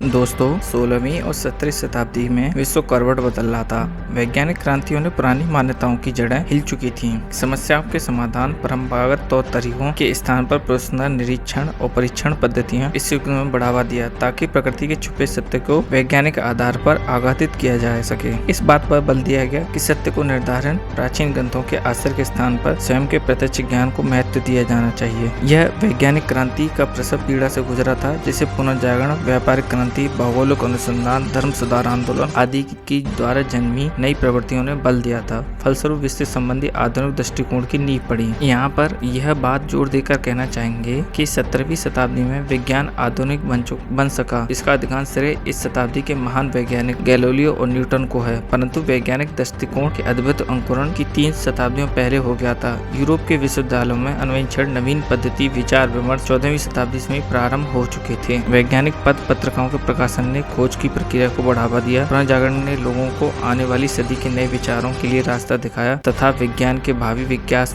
दोस्तों 16वीं और 17वीं शताब्दी में विश्व करवट बदल रहा था। वैज्ञानिक क्रांतियों ने पुरानी मान्यताओं की जड़ें हिल चुकी थीं। समस्याओं के समाधान परंपरागत तौर तरीकों के स्थान पर प्रोत्साहन निरीक्षण और परीक्षण पद्धतियां इस युग में बढ़ावा दिया ताकि प्रकृति के छुपे सत्य को वैज्ञानिक आधार पर आघातित किया जा सके। इस बात पर बल दिया गया कि सत्य को निर्धारण प्राचीन ग्रंथों के आश्रय के स्थान पर स्वयं के प्रत्यक्ष ज्ञान को महत्व दिया जाना चाहिए। यह वैज्ञानिक क्रांति का प्रसव पीड़ा से गुजरा था, जिसे पुनर्जागरण, व्यापारिक क्रांति, भौगोलिक अनुसंधान, धर्म सुधार आंदोलन आदि की द्वारा जन्मी नई प्रवृत्तियों ने बल दिया था। फलस्वरूप विश्व संबंधी आधुनिक दृष्टिकोण की नींव पड़ी। यहाँ पर यह बात जोर देकर कहना चाहेंगे कि 17वीं शताब्दी में विज्ञान आधुनिक बन सका। इसका अधिकांश श्रेय इस शताब्दी के महान वैज्ञानिक गैलीलियो और न्यूटन को है, परंतु वैज्ञानिक दृष्टिकोण के अद्भुत अंकुरण की 3 शताब्दियों पहले हो गया था। यूरोप के विश्वविद्यालयों में अन्वेषण, नवीन पद्धति, विचार विमर्श 14वीं शताब्दी में प्रारंभ हो चुके थे। वैज्ञानिक पत्र पत्रिकाओं के प्रकाशन ने खोज की प्रक्रिया को बढ़ावा दिया। पुनर्जागरण ने लोगों को आने वाली सदी के नए विचारों के लिए रास्ता दिखाया तथा विज्ञान के भावी विकास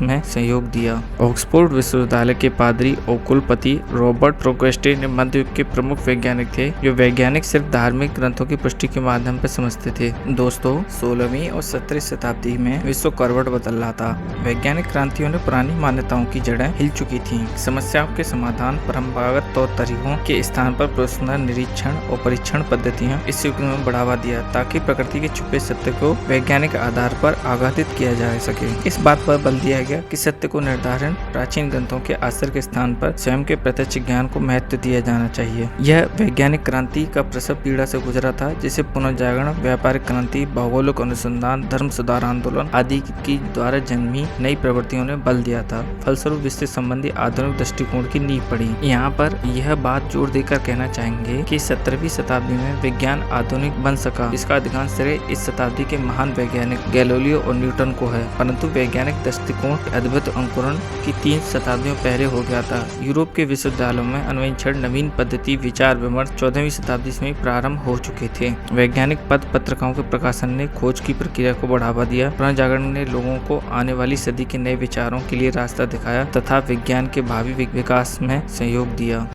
में सहयोग दिया। ऑक्सफोर्ड विश्वविद्यालय के पादरी और कुलपति रॉबर्ट प्रोकेस्टे ने मध्य युग के प्रमुख वैज्ञानिक थे, जो वैज्ञानिक सिर्फ धार्मिक ग्रंथों की पुष्टि के माध्यम पर समझते थे। दोस्तों 16वीं और 17वीं शताब्दी में विश्व करवट बदल रहा था। वैज्ञानिक क्रांतियों ने पुरानी मान्यताओं की जड़ें हिल चुकी थीं। समस्याओं के समाधान परंपरागत तौर तरीकों के स्थान पर प्रोत्साहन निरीक्षण और परीक्षण पद्धतियां इस युग में बढ़ावा दिया ताकि प्रकृति के छुपे सत्य को वैज्ञानिक आधार पर आघातित किया जा सके। इस बात पर बल दिया गया कि सत्य को निर्धारण प्राचीन ग्रंथों के आश्रय के स्थान पर स्वयं के प्रत्यक्ष ज्ञान को महत्व दिया जाना चाहिए। यह वैज्ञानिक क्रांति का प्रसव पीड़ा से गुजरा था, जिसे पुनर्जागरण, व्यापारिक क्रांति, भौगोलिक अनुसंधान, धर्म सुधार आंदोलन आदि की द्वारा जन्मी नई प्रवृत्तियों ने बल दिया था। फलस्वरूप विश्व संबंधी आधुनिक दृष्टिकोण की नींव पड़ी। यहाँ पर यह बात जोर देकर कहना चाहेंगे कि 17वीं शताब्दी में विज्ञान आधुनिक बन सका। इसका अधिकांश श्रेय इस शताब्दी के महान वैज्ञानिक गैलीलियो और न्यूटन को है, परंतु वैज्ञानिक दृष्टिकोण के अद्भुत अंकुरण की 3 शताब्दियों पहले हो गया था। यूरोप के विश्वविद्यालयों में अन्वेषण, नवीन पद्धति, विचार विमर्श 14वीं शताब्दी में प्रारंभ हो चुके थे। वैज्ञानिक पत्र पत्रिकाओं के प्रकाशन ने खोज की प्रक्रिया को बढ़ावा दिया। पुनर्जागरण ने लोगों को आने वाली सदी के नए विचारों के लिए रास्ता दिखाया तथा विज्ञान के भावी विकास में सहयोग दिया।